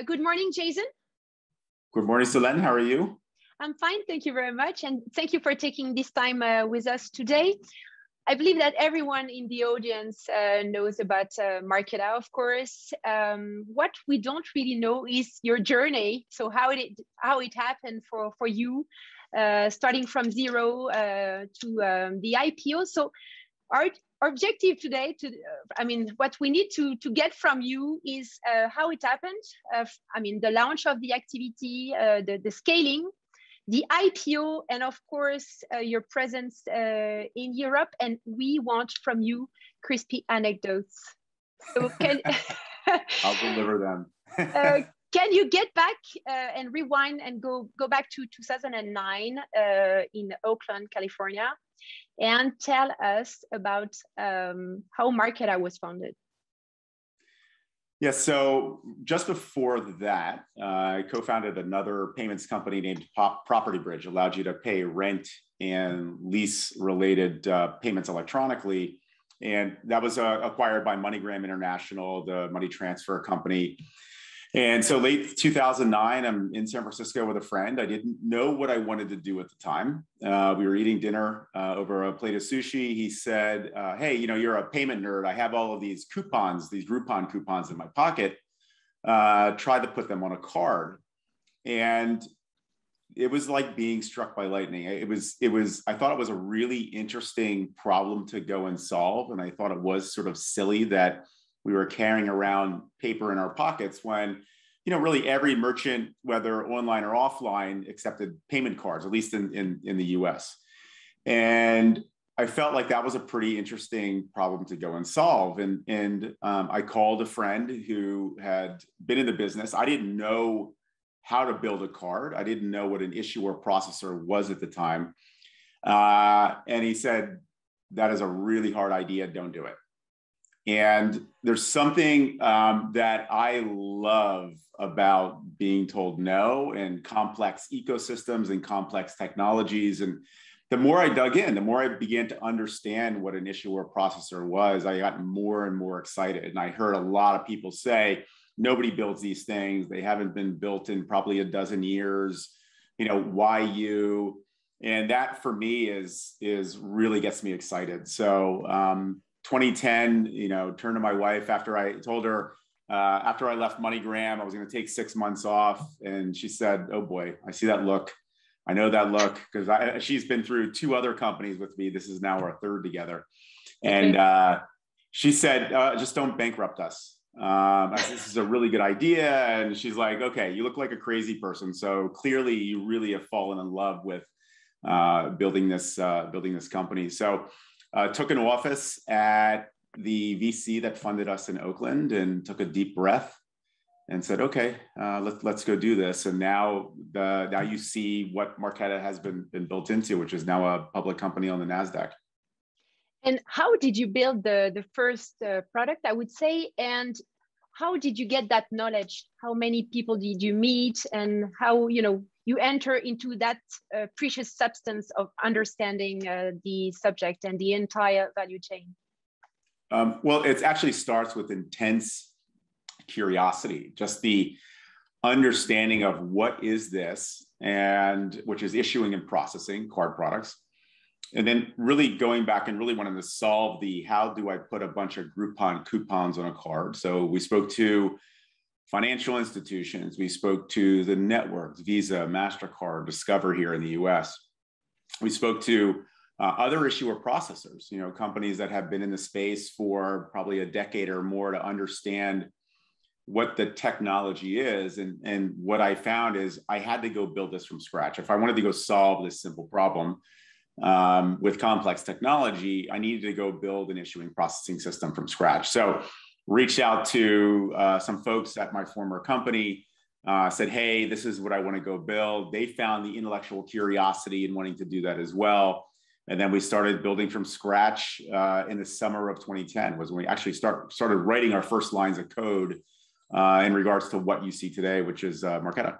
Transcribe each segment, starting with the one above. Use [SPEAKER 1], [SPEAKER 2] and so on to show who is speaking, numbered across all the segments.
[SPEAKER 1] Good morning, Jason.
[SPEAKER 2] Good morning, Solenne. How are you?
[SPEAKER 1] I'm fine, thank you very much. And thank you for taking this time with us today. I believe that everyone in the audience knows about Marqeta, of course. What we don't really know is your journey. So how it happened for you, starting from zero to the IPO. So our objective today, what we need to get from you is how it happened. The launch of the activity, the scaling, the IPO, and of course, your presence in Europe. And we want from you crispy anecdotes. So
[SPEAKER 2] I'll deliver them.
[SPEAKER 1] Can you get back and rewind and go back to 2009 in Oakland, California, and tell us about how Marqeta was founded?
[SPEAKER 2] Yeah, so just before that, I co-founded another payments company named Property Bridge, allowed you to pay rent and lease related payments electronically. And that was acquired by MoneyGram International, the money transfer company. And so late 2009, I'm in San Francisco with a friend. I didn't know what I wanted to do at the time. We were eating dinner over a plate of sushi. He said, hey, you're a payment nerd. I have all of these coupons, these Groupon coupons in my pocket. Try to put them on a card. And it was like being struck by lightning. I thought it was a really interesting problem to go and solve. And I thought it was sort of silly that we were carrying around paper in our pockets when, really every merchant, whether online or offline, accepted payment cards, at least in the US. And I felt like that was a pretty interesting problem to go and solve. And I called a friend who had been in the business. I didn't know how to build a card. I didn't know what an issuer processor was at the time. And he said, that is a really hard idea. Don't do it. And there's something that I love about being told no and complex ecosystems and complex technologies. And the more I dug in, the more I began to understand what an issuer processor was, I got more and more excited. And I heard a lot of people say, nobody builds these things. They haven't been built in probably a dozen years. Why you? And that for me is really gets me excited. So 2010, turned to my wife after I told her, after I left MoneyGram, I was going to take 6 months off. And she said, oh boy, I see that look. I know that look because she's been through 2 other companies with me. This is now our 3rd together. And she said, just don't bankrupt us. I said, this is a really good idea. And she's like, okay, you look like a crazy person. So clearly you really have fallen in love with building this company. So took an office at the VC that funded us in Oakland and took a deep breath and said, okay, let's go do this. And now you see what Marqeta has been built into, which is now a public company on the NASDAQ.
[SPEAKER 1] And how did you build the first product, I would say, and how did you get that knowledge? How many people did you meet, and how you enter into that precious substance of understanding the subject and the entire value chain?
[SPEAKER 2] Well, it actually starts with intense curiosity, just the understanding of what is this, and which is issuing and processing card products. And then really going back and really wanting to solve how do I put a bunch of Groupon coupons on a card? So we spoke to financial institutions. We spoke to the networks, Visa, MasterCard, Discover here in the US. We spoke to other issuer processors, companies that have been in the space for probably a decade or more to understand what the technology is. And what I found is I had to go build this from scratch. If I wanted to go solve this simple problem with complex technology, I needed to go build an issuing processing system from scratch. So reached out to some folks at my former company, said, hey, this is what I want to go build. They found the intellectual curiosity in wanting to do that as well. And then we started building from scratch in the summer of 2010 was when we actually started writing our first lines of code in regards to what you see today, which is Marqeta.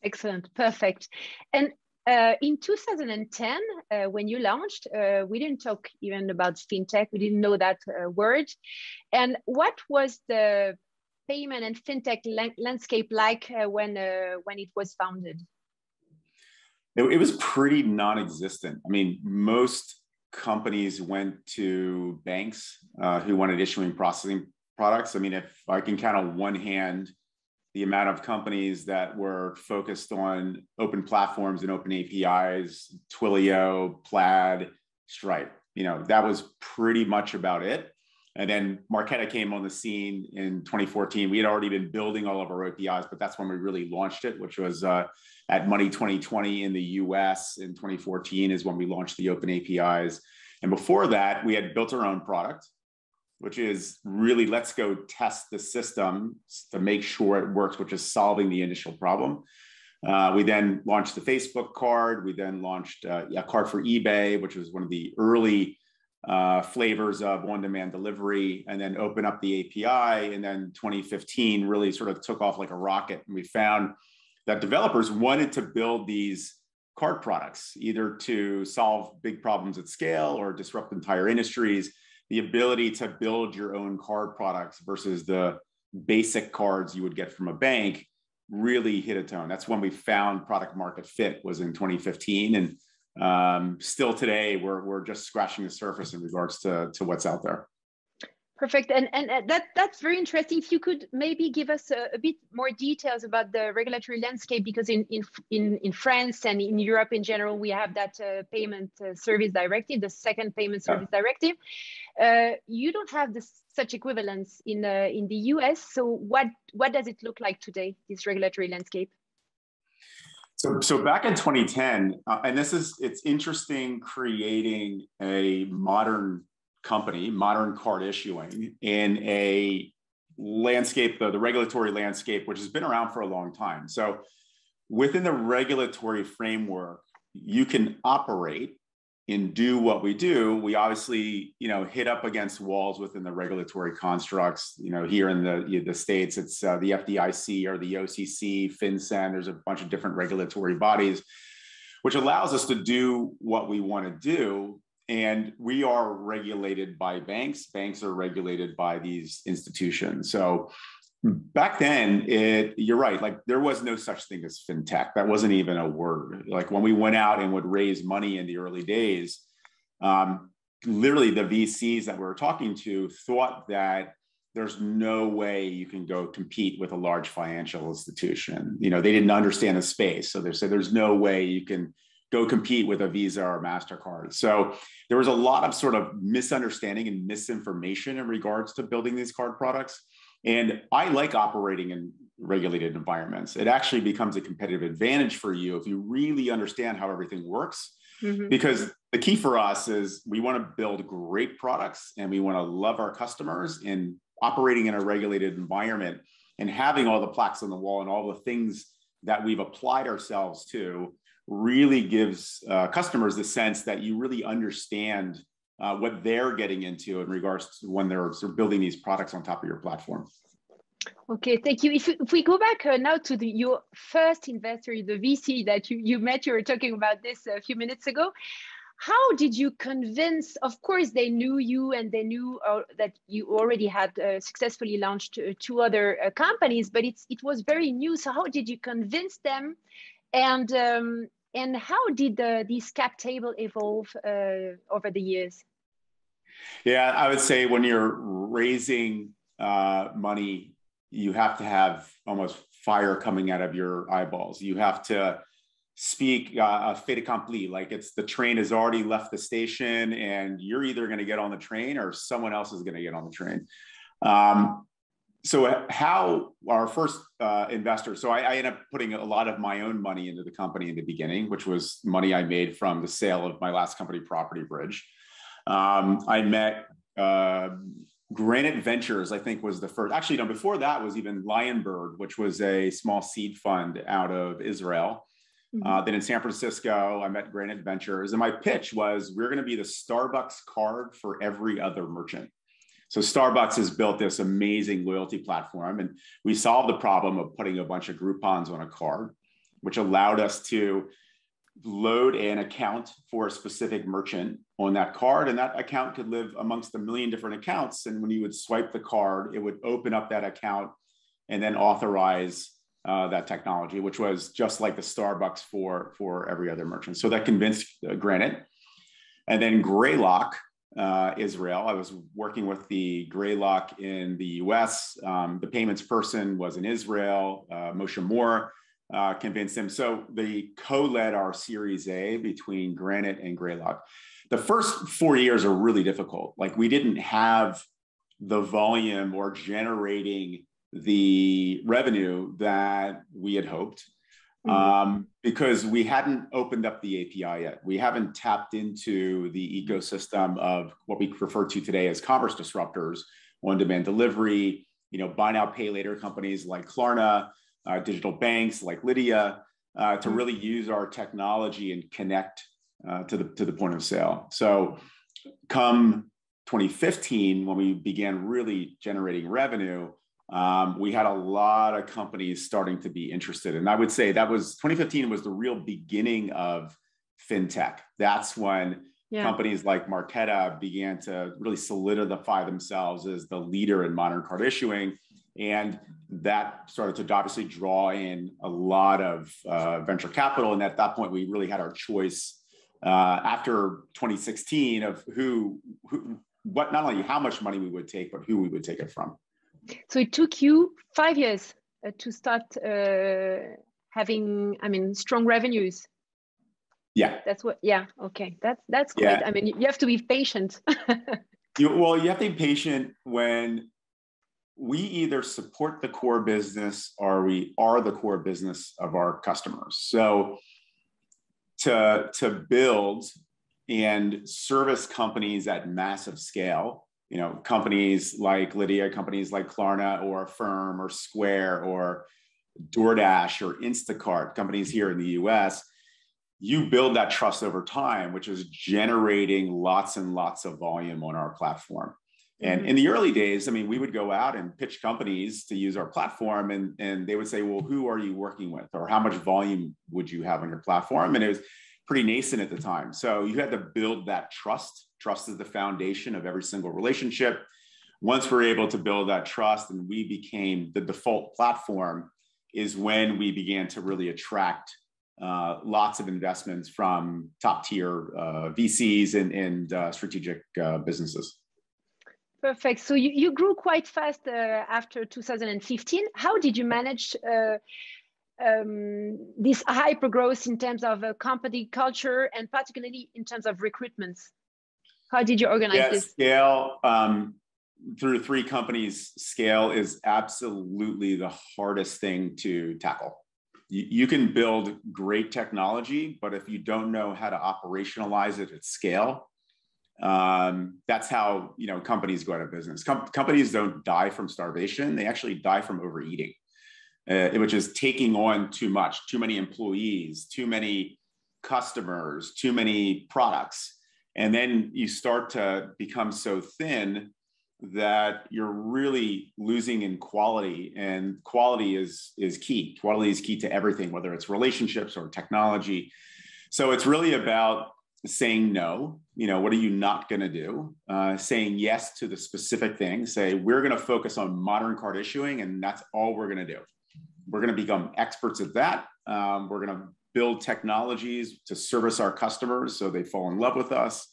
[SPEAKER 1] Excellent, perfect. And in 2010, when you launched, we didn't talk even about fintech. We didn't know that word. And what was the payment and fintech landscape like when it was founded?
[SPEAKER 2] It was pretty non-existent. I mean, most companies went to banks who wanted issuing processing products. I mean, if I can count on one hand the amount of companies that were focused on open platforms and open APIs, Twilio, Plaid, Stripe, that was pretty much about it. And then Marqeta came on the scene in 2014. We had already been building all of our APIs, but that's when we really launched it, which was at Money 2020 in the US in 2014 is when we launched the open APIs. And before that, we had built our own product, which is really, let's go test the system to make sure it works, which is solving the initial problem. We then launched the Facebook card. We then launched a card for eBay, which was one of the early flavors of on-demand delivery, and then open up the API. And then 2015 really sort of took off like a rocket. And we found that developers wanted to build these card products, either to solve big problems at scale or disrupt entire industries. The ability to build your own card products versus the basic cards you would get from a bank really hit a tone. That's when we found product market fit, was in 2015. And still today, we're just scratching the surface in regards to what's out there.
[SPEAKER 1] Perfect. And that's very interesting. If you could maybe give us a bit more details about the regulatory landscape, because in France and in Europe in general, we have that payment service directive, the second payment service directive. You don't have such equivalence in the US. So what does it look like today, this regulatory landscape?
[SPEAKER 2] So back in 2010, and it's interesting creating a modern company, modern card issuing, in a landscape, the regulatory landscape, which has been around for a long time. So within the regulatory framework, you can operate and do what we do. We obviously, hit up against walls within the regulatory constructs. Here in the States, it's the FDIC or the OCC, FinCEN. There's a bunch of different regulatory bodies, which allows us to do what we want to do. And we are regulated by banks. Banks are regulated by these institutions. So back then, you're right, like there was no such thing as fintech. That wasn't even a word. Like when we went out and would raise money in the early days, literally the VCs that we were talking to thought that there's no way you can go compete with a large financial institution. They didn't understand the space. So they said there's no way you can go compete with a Visa or MasterCard. So there was a lot of sort of misunderstanding and misinformation in regards to building these card products. And I like operating in regulated environments. It actually becomes a competitive advantage for you if you really understand how everything works. Mm-hmm. Because the key for us is we want to build great products and we want to love our customers, and operating in a regulated environment and having all the plaques on the wall and all the things that we've applied ourselves to really gives customers the sense that you really understand what they're getting into in regards to when they're sort of building these products on top of your platform.
[SPEAKER 1] Okay, thank you. If we go back now to your first investor, the VC that you met, you were talking about this a few minutes ago. How did you convince? Of course, they knew you and they knew that you already had successfully launched two other companies, but it was very new. So how did you convince them? And how did this cap table evolve over the years?
[SPEAKER 2] Yeah, I would say when you're raising money, you have to have almost fire coming out of your eyeballs. You have to speak a fait accompli, like it's the train has already left the station and you're either going to get on the train or someone else is going to get on the train. So how our first investor, so I ended up putting a lot of my own money into the company in the beginning, which was money I made from the sale of my last company, Property Bridge. I met Granite Ventures, I think was the first. Actually, no, before that was even Lionbird, which was a small seed fund out of Israel. Mm-hmm. Then in San Francisco, I met Granite Ventures. And my pitch was, we're going to be the Starbucks card for every other merchant. So Starbucks has built this amazing loyalty platform, and we solved the problem of putting a bunch of Groupons on a card, which allowed us to load an account for a specific merchant on that card. And that account could live amongst 1 million different accounts. And when you would swipe the card, it would open up that account and then authorize that technology, which was just like the Starbucks for every other merchant. So that convinced Granite. And then Greylock, Israel. I was working with the Greylock in the US. The payments person was in Israel. Moshe Moore convinced him. So they co-led our Series A between Granite and Greylock. The first 4 years are really difficult. Like, we didn't have the volume or generating the revenue that we had hoped, because we hadn't opened up the API yet. We haven't tapped into the ecosystem of what we refer to today as commerce disruptors, on-demand delivery, buy now, pay later companies like Klarna, digital banks like Lydia, to really use our technology and connect to the point of sale. So come 2015, when we began really generating revenue, we had a lot of companies starting to be interested. And I would say that was 2015 was the real beginning of Fintech. That's when companies like Marqeta began to really solidify themselves as the leader in modern card issuing. And that started to obviously draw in a lot of venture capital. And at that point, we really had our choice after 2016 of what, not only how much money we would take, but who we would take it from.
[SPEAKER 1] So it took you 5 years to start having, strong revenues.
[SPEAKER 2] Yeah.
[SPEAKER 1] That's what, okay. That's great.
[SPEAKER 2] Yeah.
[SPEAKER 1] You have to be patient.
[SPEAKER 2] You have to be patient when we either support the core business or we are the core business of our customers. So to build and service companies at massive scale, companies like Lydia, companies like Klarna or Affirm or Square or DoorDash or Instacart, companies here in the US, you build that trust over time, which is generating lots and lots of volume on our platform. And in the early days, we would go out and pitch companies to use our platform, and they would say, well, who are you working with? Or how much volume would you have on your platform? And it was pretty nascent at the time. So you had to build that trust. Trust is the foundation of every single relationship. Once we're able to build that trust and we became the default platform, is when we began to really attract lots of investments from top tier VCs and strategic businesses.
[SPEAKER 1] Perfect. So you grew quite fast after 2015. How did you manage this hyper growth in terms of company culture and particularly in terms of recruitments? How did you organize this?
[SPEAKER 2] Scale through 3 companies, scale is absolutely the hardest thing to tackle. You can build great technology, but if you don't know how to operationalize it at scale, that's how companies go out of business. Companies don't die from starvation; they actually die from overeating, which is taking on too much, too many employees, too many customers, too many products, and then you start to become so thin that you're really losing in quality, and quality is key. Quality is key to everything, whether it's relationships or technology. So it's really about saying no. What are you not going to do? Saying yes to the specific things. Say, we're going to focus on modern card issuing, and that's all we're going to do. We're going to become experts at that. We're going to build technologies to service our customers so they fall in love with us.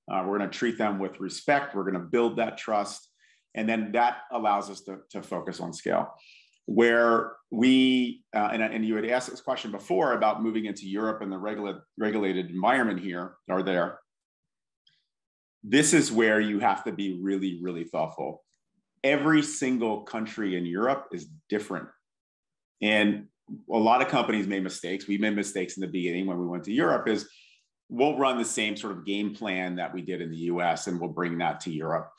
[SPEAKER 2] We're going to treat them with respect. We're going to build that trust. And then that allows us to focus on scale. Where we, and you had asked this question before about moving into Europe and the regulated environment here or there. This is where you have to be really, really thoughtful. Every single country in Europe is different. And a lot of companies made mistakes. We made mistakes in the beginning when we went to Europe is we'll run the same sort of game plan that we did in the US and we'll bring that to Europe.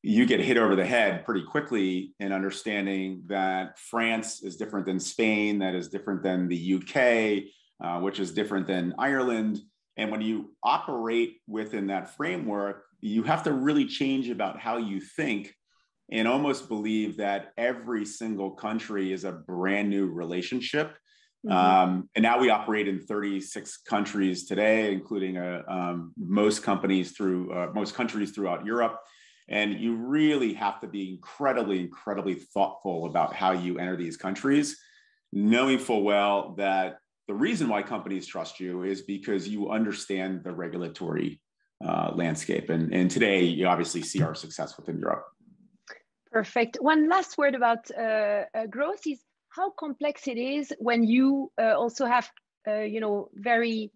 [SPEAKER 2] You get hit over the head pretty quickly in understanding that France is different than Spain, that is different than the UK, which is different than Ireland. And when you operate within that framework, you have to really change about how you think and almost believe that every single country is a brand new relationship. And now we operate in 36 countries today, including most countries throughout Europe. And you really have to be incredibly thoughtful about how you enter these countries, knowing full well that the reason why companies trust you is because you understand the regulatory landscape. And today, you obviously see our success within Europe.
[SPEAKER 1] Perfect. One last word about growth is how complex it is when you also have, very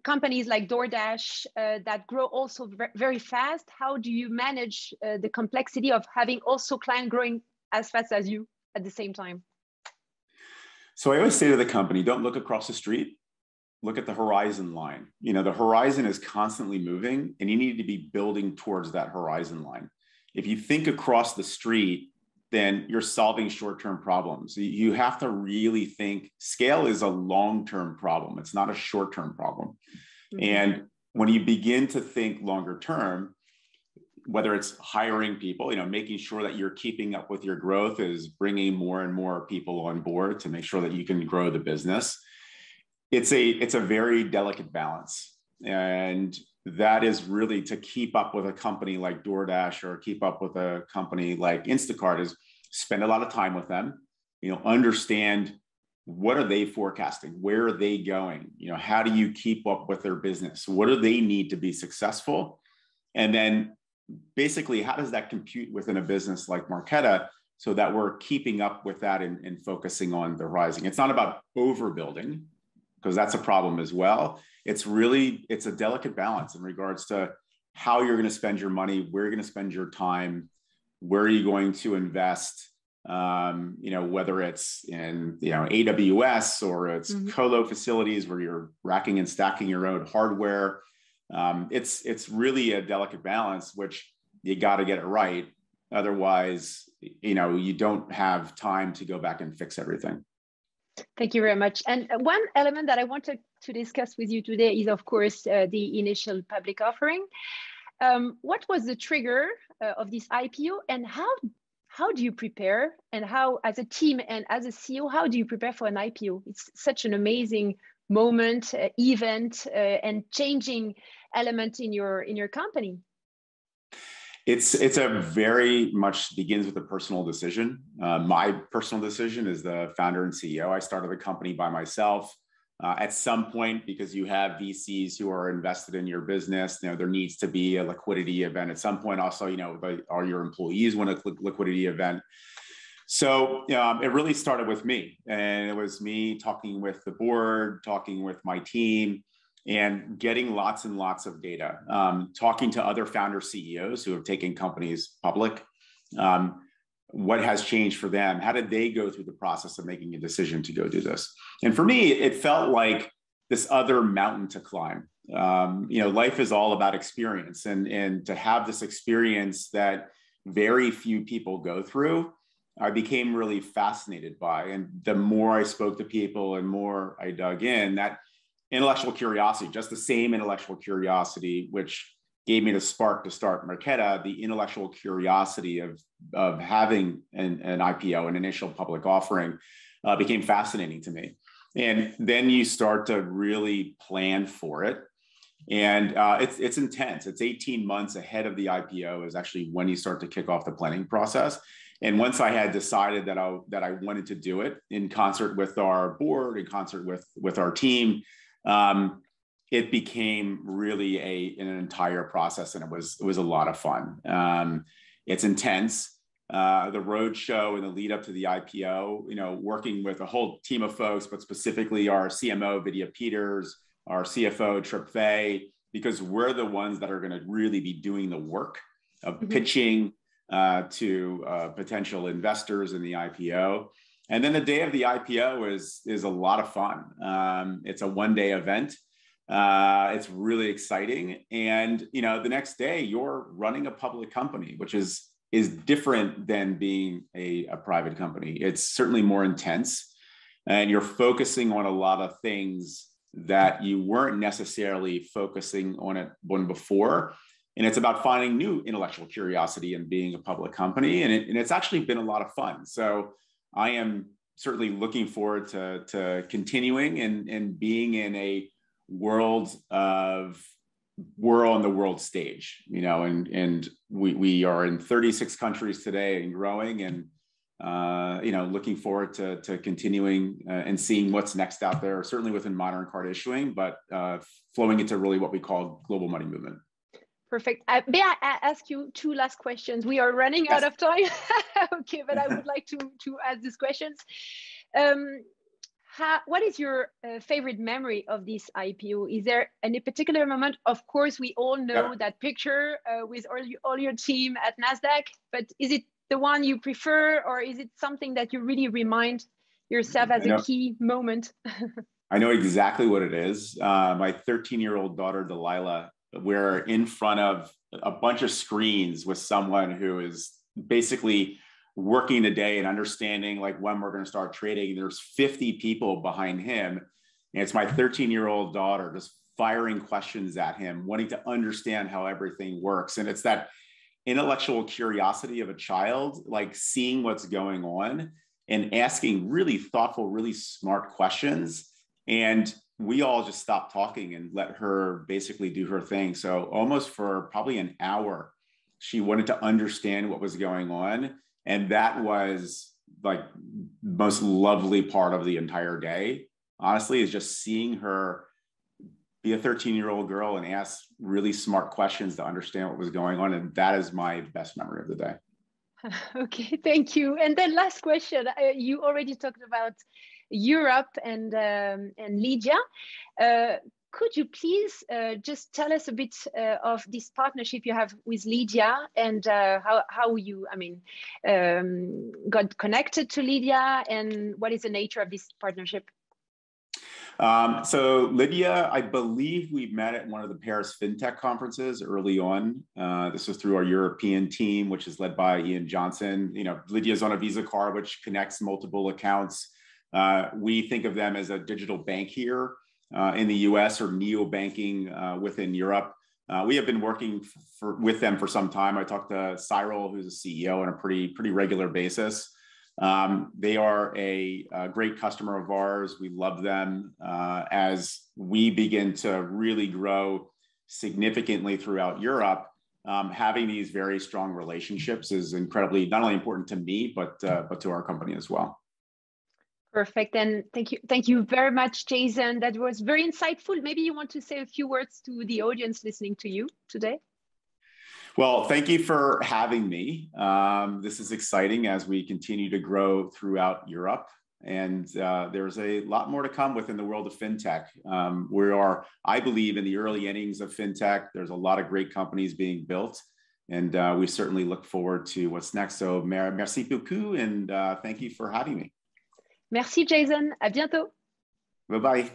[SPEAKER 1] companies like DoorDash that grow also very fast. How do you manage the complexity of having also client growing as fast as you at the same time?
[SPEAKER 2] So I always say to the company, don't look across the street, look at the horizon line. The horizon is constantly moving and you need to be building towards that horizon line. If you think across the street, then you're solving short-term problems. You have to really think scale is a long-term problem. It's not a short-term problem. Mm-hmm. And when you begin to think longer term, whether it's hiring people, making sure that you're keeping up with your growth is bringing more and more people on board to make sure that you can grow the business. It's a very delicate balance. And that is really to keep up with a company like DoorDash or keep up with a company like Instacart is spend a lot of time with them, understand what are they forecasting? Where are they going? How do you keep up with their business? What do they need to be successful? And then basically, how does that compute within a business like Marqeta so that we're keeping up with that and focusing on the rising? It's not about overbuilding, because that's a problem as well. It's a delicate balance in regards to how you're going to spend your money, where you're going to spend your time, where are you going to invest, whether it's in, AWS or it's mm-hmm. colo facilities where you're racking and stacking your own hardware. It's really a delicate balance, which you got to get it right. Otherwise, you don't have time to go back and fix everything.
[SPEAKER 1] Thank you very much. And one element that I wanted to discuss with you today is, of course, the initial public offering. What was the trigger of this IPO, and how do you prepare, and how, as a team and as a CEO, how do you prepare for an IPO? It's such an amazing moment, event, and changing element in your company.
[SPEAKER 2] It's a very much begins with a personal decision. My personal decision as the founder and CEO, I started the company by myself. At some point, because you have VCs who are invested in your business, there needs to be a liquidity event. At some point, also, are your employees want a liquidity event? So it really started with me, and it was me talking with the board, talking with my team, and getting lots and lots of data, talking to other founder CEOs who have taken companies public. What has changed for them? How did they go through the process of making a decision to go do this? And for me, it felt like this other mountain to climb. Life is all about experience, and to have this experience that very few people go through, I became really fascinated by. And the more I spoke to people and more I dug in, that intellectual curiosity, just the same intellectual curiosity, which gave me the spark to start Marqeta, the intellectual curiosity of having an IPO, an initial public offering, became fascinating to me. And then you start to really plan for it. And it's intense. It's 18 months ahead of the IPO is actually when you start to kick off the planning process. And once I had decided that I wanted to do it in concert with our board, in concert with our team, it became really an entire process, and it was a lot of fun. It's intense. The roadshow and the lead up to the IPO, working with a whole team of folks, but specifically our CMO, Vidya Peters, our CFO, Trip Fay, because we're the ones that are going to really be doing the work of mm-hmm. pitching to potential investors in the IPO. And then the day of the IPO is a lot of fun. It's a one-day event. It's really exciting. And, the next day you're running a public company, which is different than being a private company. It's certainly more intense, and you're focusing on a lot of things that you weren't necessarily focusing on before. And it's about finding new intellectual curiosity and being a public company. And it's actually been a lot of fun. So I am certainly looking forward to continuing and being in a world of we're on the world stage, you know, and we are in 36 countries today and growing, and you know, looking forward to continuing and seeing what's next out there, certainly within modern card issuing, but flowing into really what we call global money movement.
[SPEAKER 1] Perfect. May I ask you two last questions? We are running out of time. Okay, but I would like to ask these questions. What is your favorite memory of this IPO? Is there any particular moment? Of course, we all know that picture with all your team at NASDAQ, but is it the one you prefer, or is it something that you really remind yourself as a key moment?
[SPEAKER 2] I know exactly what it is. My 13-year-old daughter, Delilah, we're in front of a bunch of screens with someone who is basically working a day and understanding like when we're going to start trading. There's 50 people behind him, and it's my 13-year-old daughter just firing questions at him, wanting to understand how everything works. And it's that intellectual curiosity of a child, like seeing what's going on and asking really thoughtful, really smart questions. And we all just stopped talking and let her basically do her thing. So almost for probably an hour, she wanted to understand what was going on. And that was like the most lovely part of the entire day, honestly, is just seeing her be a 13-year-old girl and ask really smart questions to understand what was going on. And that is my best memory of the day.
[SPEAKER 1] Okay, thank you. And then last question, you already talked about Europe and Lydia. Could you please just tell us a bit of this partnership you have with Lydia, and how you, got connected to Lydia, and what is the nature of this partnership?
[SPEAKER 2] So Lydia, I believe we met at one of the Paris Fintech conferences early on. This was through our European team, which is led by Ian Johnson. You know, Lydia's on a Visa card, which connects multiple accounts. We think of them as a digital bank here in the US, or neo-banking within Europe. We have been working with them for some time. I talked to Cyril, who's a CEO, on a pretty regular basis. They are a great customer of ours. We love them. As we begin to really grow significantly throughout Europe, having these very strong relationships is incredibly not only important to me, but to our company as well.
[SPEAKER 1] Perfect. And thank you very much, Jason. That was very insightful. Maybe you want to say a few words to the audience listening to you today?
[SPEAKER 2] Well, thank you for having me. This is exciting as we continue to grow throughout Europe. And there's a lot more to come within the world of FinTech. We are, I believe, in the early innings of FinTech. There's a lot of great companies being built. And we certainly look forward to what's next. So merci beaucoup, and thank you for having me.
[SPEAKER 1] Merci, Jason. À bientôt.
[SPEAKER 2] Bye-bye.